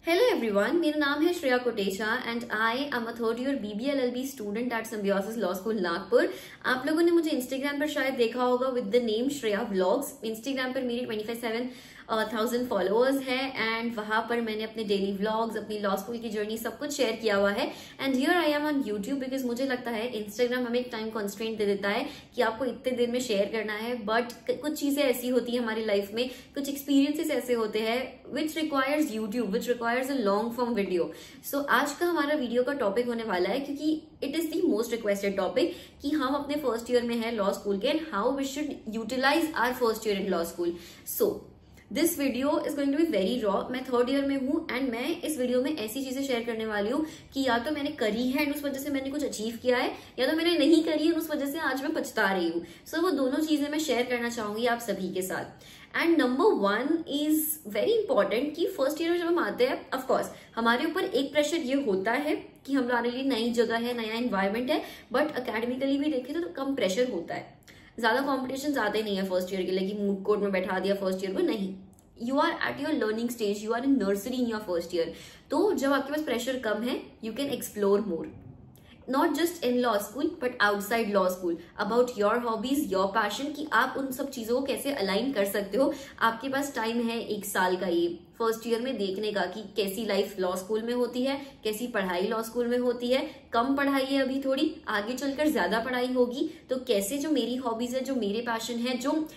Hello everyone, मेरा नाम है Shreya Kotecha and I am a third year BBLLB student at symbiosis law school Nagpur. आप लोगों ने मुझे इंस्टाग्राम पर शायद देखा होगा with the name Shreya vlogs. Instagram पर मेरी 25,000 फॉलोअर्स है एंड वहां पर मैंने अपने डेली व्लॉग्स, अपनी लॉ स्कूल की जर्नी सब कुछ शेयर किया हुआ है। And here I am on YouTube because मुझे लगता है इंस्टाग्राम हमें एक टाइम कॉन्स्ट्रेंट दे देता है कि आपको इतने देर में शेयर करना है, बट कुछ चीजें ऐसी होती है हमारी लाइफ में, कुछ एक्सपीरियंसेस ऐसे होते हैं which requires YouTube, which requires a long form video. So आज का हमारा वीडियो का टॉपिक होने वाला है, क्योंकि it is the most requested topic कि हम अपने फर्स्ट ईयर में हैं लॉ स्कूल के and how we should utilise our first year in law school. So this video is going to be very raw. मैं थर्ड ईयर में हूँ and मैं इस वीडियो में ऐसी चीजें शेयर करने वाली हूँ कि या तो मैंने करी है एंड उस वजह से मैंने कुछ अचीव किया है, या तो मैंने नहीं करी है उस वजह से आज मैं पछता रही हूँ। सो वो दोनों चीजें मैं शेयर करना चाहूंगी आप सभी के साथ। And number 1 is very important कि फर्स्ट ईयर में जब हम आते हैं, ऑफकोर्स हमारे ऊपर एक प्रेशर ये होता है कि हमारे लिए नई जगह है, नया एनवायरमेंट है, बट अकेडमिकली भी देखें तो कम प्रेशर होता है। ज्यादा कॉम्पिटिशन आते नहीं है फर्स्ट ईयर के लिए कि मूड कोर्ट में बैठा दिया फर्स्ट ईयर को, नहीं। You are at your learning stage, you are in nursery in your first year. तो जब आपके पास प्रेशर कम है, you can explore more, not just in law school but outside law school, about your hobbies, your passion, कि आप उन सब चीजों को कैसे अलाइन कर सकते हो। आपके पास टाइम है 1 साल का ये फर्स्ट ईयर में देखने का कि कैसी लाइफ लॉ स्कूल में होती है, कैसी पढ़ाई लॉ स्कूल में होती है। कम पढ़ाई है अभी थोड़ी, आगे चलकर ज्यादा पढ़ाई होगी, तो कैसे जो मेरी हॉबीज है, जो मेरे पैशन है, जो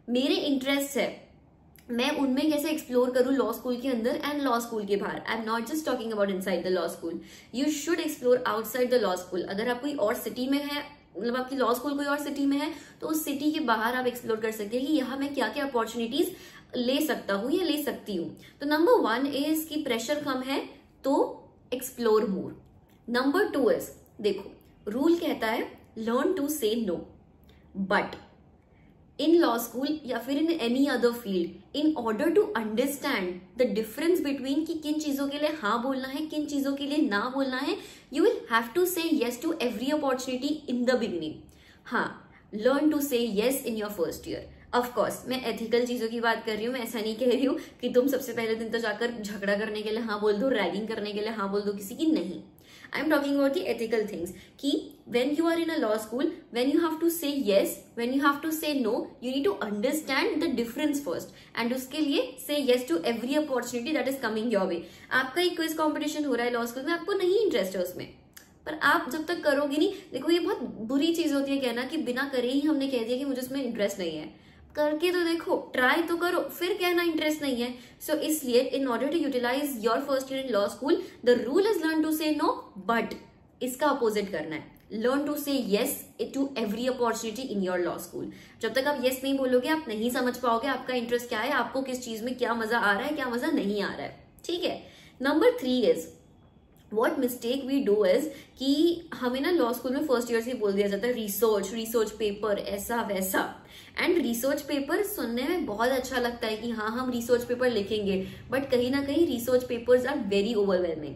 मेरे इंटरेस्ट है, मैं उनमें कैसे एक्सप्लोर करूं लॉ स्कूल के अंदर एंड लॉ स्कूल के बाहर। I am not just talking about inside the law school, you should explore outside the law school. अगर आप कोई और सिटी में है, मतलब आपकी लॉ स्कूल कोई और सिटी में है, तो उस सिटी के बाहर आप एक्सप्लोर कर सकते हैं कि यहाँ मैं क्या क्या अपॉर्चुनिटीज ले सकता हूँ या ले सकती हूँ। तो नंबर 1 इज कि प्रेशर कम है तो एक्सप्लोर मोर। नंबर 2 इज, देखो रूल कहता है learn to say no, but in law school या फिर in any other field, in order to understand the difference between कि किन चीजों के लिए हाँ बोलना है, किन चीजों के लिए ना बोलना है, you will have to say yes to every opportunity in the beginning. हाँ, learn to say yes in your first year. Of course मैं एथिकल चीजों की बात कर रही हूँ, मैं ऐसा नहीं कह रही हूँ कि तुम सबसे पहले दिन तो जाकर झगड़ा करने के लिए हाँ बोल दो, रैगिंग करने के लिए हाँ बोल दो किसी की, नहीं। I am talking about the ethical things कि when you are in a law school, when you have to say yes, when you have to say no, you need to understand the difference first, and उसके लिए say yes to every opportunity that is coming your way। आपका एक quiz competition हो रहा है law school में, आपको नहीं इंटरेस्ट है उसमें, पर आप जब तक करोगे नहीं, देखो ये बहुत बुरी चीज होती है कहना कि बिना करे ही हमने कह दिया कि मुझे उसमें इंटरेस्ट नहीं है। करके तो देखो, ट्राई तो करो, फिर कहना इंटरेस्ट नहीं है। सो इसलिए in order to utilise your first year in law school, the rule is learn to say no, but इसका अपोजिट करना है, learn to say yes to every opportunity in your law school. जब तक आप yes नहीं बोलोगे, आप नहीं समझ पाओगे आपका इंटरेस्ट क्या है, आपको किस चीज में क्या मजा आ रहा है, क्या मजा नहीं आ रहा है, ठीक है। Number 3 is what mistake we do is कि हमें ना लॉ स्कूल में फर्स्ट ईयर से बोल दिया जाता है रिसर्च पेपर ऐसा वैसा। एंड रिसर्च पेपर सुनने में बहुत अच्छा लगता है कि हाँ हम रिसर्च पेपर लिखेंगे, बट कहीं ना कहीं research papers are very overwhelming.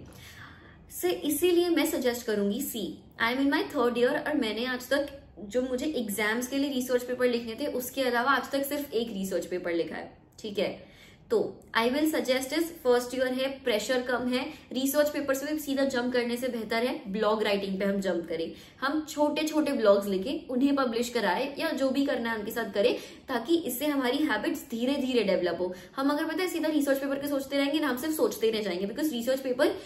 से इसीलिए मैं सजेस्ट करूंगी, see I am in my third year और मैंने आज तक जो मुझे एग्जाम्स के लिए रिसर्च पेपर लिखने थे उसके अलावा आज तक सिर्फ एक रिसर्च पेपर लिखा है, ठीक है। तो आई will suggest is first year है, प्रेशर कम है, रिसर्च पेपर से भी सीधा जंप करने से बेहतर है ब्लॉग राइटिंग पे हम जंप करें। हम छोटे छोटे ब्लॉग्स लिखें, उन्हें पब्लिश कराए या जो भी करना है उनके साथ करें, ताकि इससे हमारी हैबिट्स धीरे धीरे डेवलप हो। हम अगर पता है सीधा रिसर्च पेपर के सोचते रहेंगे ना, हम सिर्फ सोचते रह जाएंगे, बिकॉज रिसर्च पेपर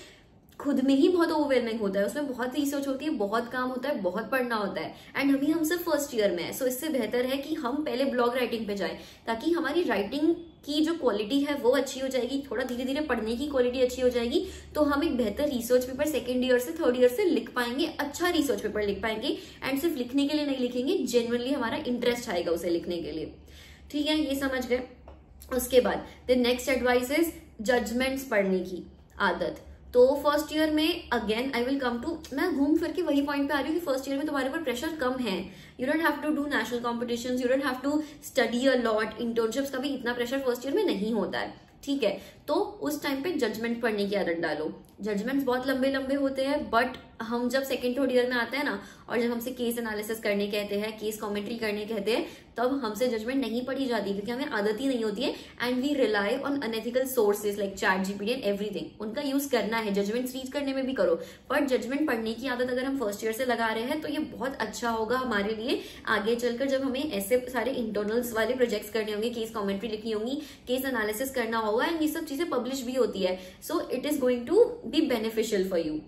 खुद में ही बहुत ओवरवेलमिंग होता है, उसमें बहुत रिसर्च होती है, बहुत काम होता है, बहुत पढ़ना होता है, एंड अभी हम सिर्फ फर्स्ट ईयर में है। सो इससे बेहतर है कि हम पहले ब्लॉग राइटिंग पे जाएं, ताकि हमारी राइटिंग की जो क्वालिटी है वो अच्छी हो जाएगी, थोड़ा धीरे धीरे पढ़ने की क्वालिटी अच्छी हो जाएगी, तो हम एक बेहतर रिसर्च पेपर सेकेंड ईयर से थर्ड ईयर से लिख पाएंगे, अच्छा रिसर्च पेपर लिख पाएंगे। एंड सिर्फ लिखने के लिए नहीं लिखेंगे, जेन्युइनली हमारा इंटरेस्ट आएगा उसे लिखने के लिए, ठीक है, ये समझ गए। उसके बाद the next advice is judgments पढ़ने की आदत। तो फर्स्ट ईयर में again I will come to, मैं घूम फिर के वही पॉइंट पे आ रही हूँ कि फर्स्ट ईयर में तुम्हारे ऊपर प्रेशर कम है, you don't have to do national competitions, you don't have to study a lot, internships का भी इतना प्रेशर फर्स्ट ईयर में नहीं होता है, ठीक है। तो उस टाइम पे जजमेंट पढ़ने की आदत डालो, जजमेंट्स बहुत लंबे लंबे होते हैं, बट हम जब सेकंड थर्ड ईयर में आते हैं ना, और जब हमसे केस एनालिसिस करने कहते हैं, केस कमेंट्री करने कहते हैं, तब हमसे जजमेंट नहीं पढ़ी जाती, क्योंकि हमें आदत ही नहीं होती है। And we rely on unethical sources like ChatGPT and everything. उनका यूज करना है, जजमेंट रीड करने में भी करो, बट जजमेंट पढ़ने की आदत अगर हम फर्स्ट ईयर से लगा रहे हैं तो ये बहुत अच्छा होगा हमारे लिए आगे चलकर, जब हमें ऐसे सारे इंटरनल्स वाले प्रोजेक्ट्स करने होंगे, केस कमेंट्री लिखनी होगी, केस एनालिसिस करना होगा, एंड ये सब चीजें पब्लिश भी होती है। So it is going to be beneficial for you.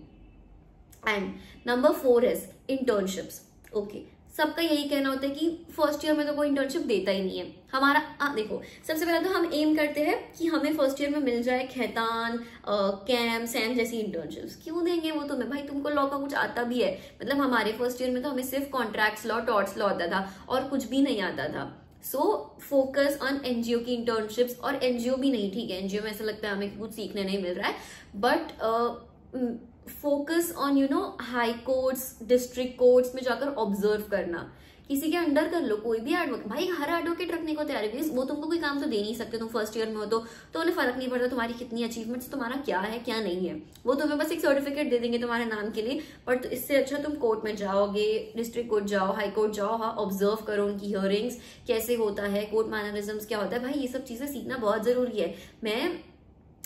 And number 4 is internships. Okay, सबका यही कहना होता है कि फर्स्ट ईयर में तो कोई इंटर्नशिप देता ही नहीं है हमारा। देखो, सबसे पहले तो हम एम करते हैं कि हमें फर्स्ट ईयर में मिल जाए खैतान, कैम, सैम जैसी इंटर्नशिप्स। क्यों देंगे वो तुम्हें? भाई तुमको लॉ का कुछ आता भी है। मतलब हमारे फर्स्ट ईयर में तो हमें सिर्फ कॉन्ट्रैक्ट्स लॉ, टॉर्ट्स लॉ आता था और कुछ भी नहीं आता था। सो फोकस ऑन एनजीओ की इंटर्नशिप्स, और एनजीओ भी नहीं, ठीक है, एनजीओ में ऐसा लगता है हमें कुछ सीखने नहीं मिल रहा है, but focus on high courts, district courts में जाकर ऑब्जर्व करना। किसी के अंडर कर लो, कोई भी एडवोकेट, भाई हर एडवोकेट रखने को तैयार है। वो तुमको कोई काम तो दे नहीं सकते, तुम फर्स्ट ईयर में हो तो उन्हें फर्क नहीं पड़ता तुम्हारी कितनी अचीवमेंट्स, तुम्हारा क्या है क्या नहीं है। वो तुम्हें बस एक सर्टिफिकेट दे देंगे तुम्हारे नाम के लिए, बट इससे अच्छा तुम कोर्ट में जाओगे, डिस्ट्रिक्ट कोर्ट जाओ, हाई कोर्ट जाओ, हाँ ऑब्जर्व करो उनकी हियरिंग्स कैसे होता है, कोर्ट मैनरिज्म्स क्या होता है। भाई ये सब चीजें सीखना बहुत जरूरी है।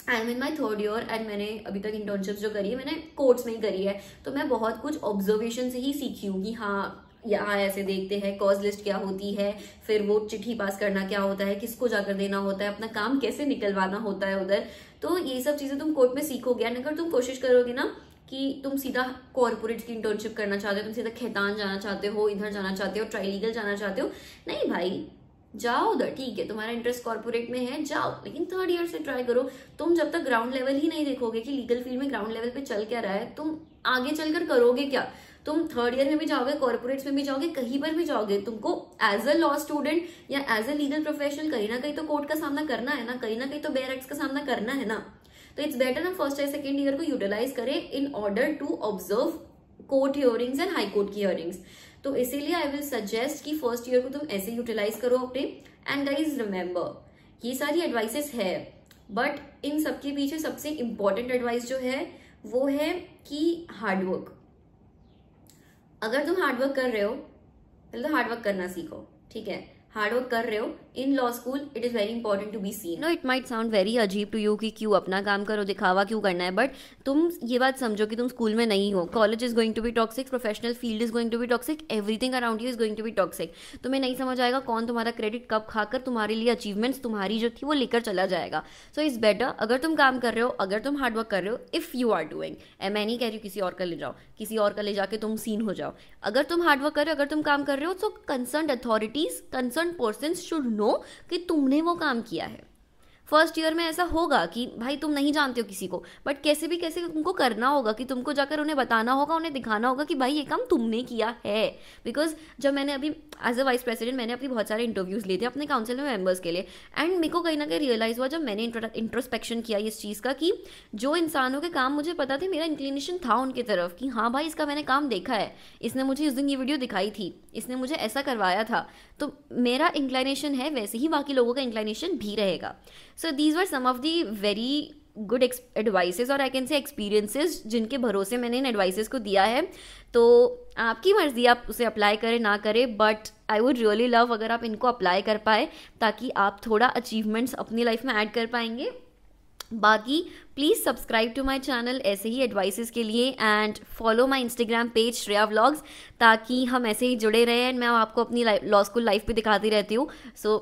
आई am in my third year and मैंने अभी तक इंटर्नशिप जो करी है मैंने कोर्ट्स में ही करी है, तो मैं बहुत कुछ ऑब्जर्वेशन से ही सीखी हूँ कि हाँ यहाँ ऐसे देखते हैं, कॉज लिस्ट क्या होती है, फिर वो चिट्ठी पास करना क्या होता है, किसको जाकर देना होता है, अपना काम कैसे निकलवाना होता है उधर। तो ये सब चीजें तुम कोर्ट में सीखोगे। एंड अगर तुम कोशिश करोगे ना कि तुम सीधा कॉर्पोरेट की इंटर्नशिप करना चाहते हो, तुम सीधा खैतान जाना चाहते हो, इधर जाना चाहते हो, ट्राईलीगल जाना चाहते हो, नहीं भाई जाओ उधर, ठीक है, तुम्हारा इंटरेस्ट कॉर्पोरेट में है जाओ, लेकिन थर्ड ईयर से ट्राई करो। तुम जब तक ग्राउंड लेवल ही नहीं देखोगे कि लीगल फील्ड में ग्राउंड लेवल पे चल क्या रहा है, तुम आगे चलकर करोगे क्या? तुम थर्ड ईयर में भी जाओगे, कॉर्पोरेट्स में भी जाओगे, कहीं पर भी जाओगे, तुमको एज अ लॉ स्टूडेंट या एज अ लीगल प्रोफेशनल कहीं ना कहीं तो कोर्ट का सामना करना है ना, कहीं ना कहीं तो बेयर एक्ट्स का सामना करना है ना। तो इट्स बेटर ना फर्स्ट या सेकेंड ईयर को यूटिलाइज करें in order to observe court hearings and high court की हियरिंग्स। तो इसीलिए आई विल सजेस्ट कि फर्स्ट ईयर को तुम ऐसे यूटिलाइज करो अपने। एंड गाइज रिमेंबर, ये सारी एडवाइसेस है, बट इन सबके पीछे सबसे इंपॉर्टेंट एडवाइस जो है वो है कि हार्डवर्क। अगर तुम हार्डवर्क कर रहे हो, पहले तो हार्डवर्क करना सीखो, ठीक है। हार्डवर्क कर रहे हो in law school, it is very important to be seen. No, it might sound very अजीब टू यू कि क्यों अपना काम करो, दिखावा क्यों करना है, बट तुम ये बात समझो कि तुम स्कूल में नहीं हो। College is going to be toxic, professional field is going to be toxic, everything around you is going to be toxic. तुम्हें नहीं समझ आएगा कौन तुम्हारा क्रेडिट कब खाकर तुम्हारे लिए अचीवमेंट्स तुम्हारी जो थी वो लेकर चला जाएगा। सो इट्स बेटर, अगर तुम काम कर रहे हो, अगर तुम हार्डवर्क कर रहे हो, इफ यू आर डूइंग, मैं नहीं कह रही हूँ किसी और का ले जाओ, किसी और का ले जाके तुम सीन हो जाओ। अगर तुम हार्डवर्क कर रहे हो, अगर तुम काम कर रहे हो, तो concern authorities, concern persons should know कि तुमने वो काम किया है। फर्स्ट ईयर में ऐसा होगा कि भाई तुम नहीं जानते हो किसी को, बट कैसे भी कैसे तुमको करना होगा कि तुमको जाकर उन्हें बताना होगा, उन्हें दिखाना होगा कि भाई ये काम तुमने किया है। बिकॉज जब मैंने अभी एज अ वाइस प्रेसिडेंट मैंने अपनी बहुत सारे इंटरव्यूज लिए थे अपने काउंसिल में मेंबर्स के लिए, एंड मेरे को कहीं ना कहीं रियलाइज हुआ जब मैंने इंट्रोस्पेक्शन किया इस चीज़ का कि जो इंसानों के काम मुझे पता थे, मेरा इंक्लिनेशन था उनके तरफ कि हाँ भाई इसका मैंने काम देखा है, इसने मुझे उस दिन ये वीडियो दिखाई थी, इसने मुझे ऐसा करवाया था, तो मेरा इंक्लिनेशन है, वैसे ही बाकी लोगों का इंक्लिनेशन भी रहेगा। So these were some of the very good advices और आई कैन से एक्सपीरियंसेस जिनके भरोसे मैंने इन एडवाइसेस को दिया है। तो आपकी मर्जी, आप उसे अप्लाई करें ना करें, but I would really love अगर आप इनको अप्लाई कर पाए, ताकि आप थोड़ा अचीवमेंट्स अपनी लाइफ में ऐड कर पाएंगे। बाकी please subscribe to my channel ऐसे ही एडवाइसेस के लिए, and follow my Instagram page Shreya vlogs, ताकि हम ऐसे ही जुड़े रहें एंड मैं आपको अपनी लॉ स्कूल लाइफ भी दिखाती रहती हूँ। सो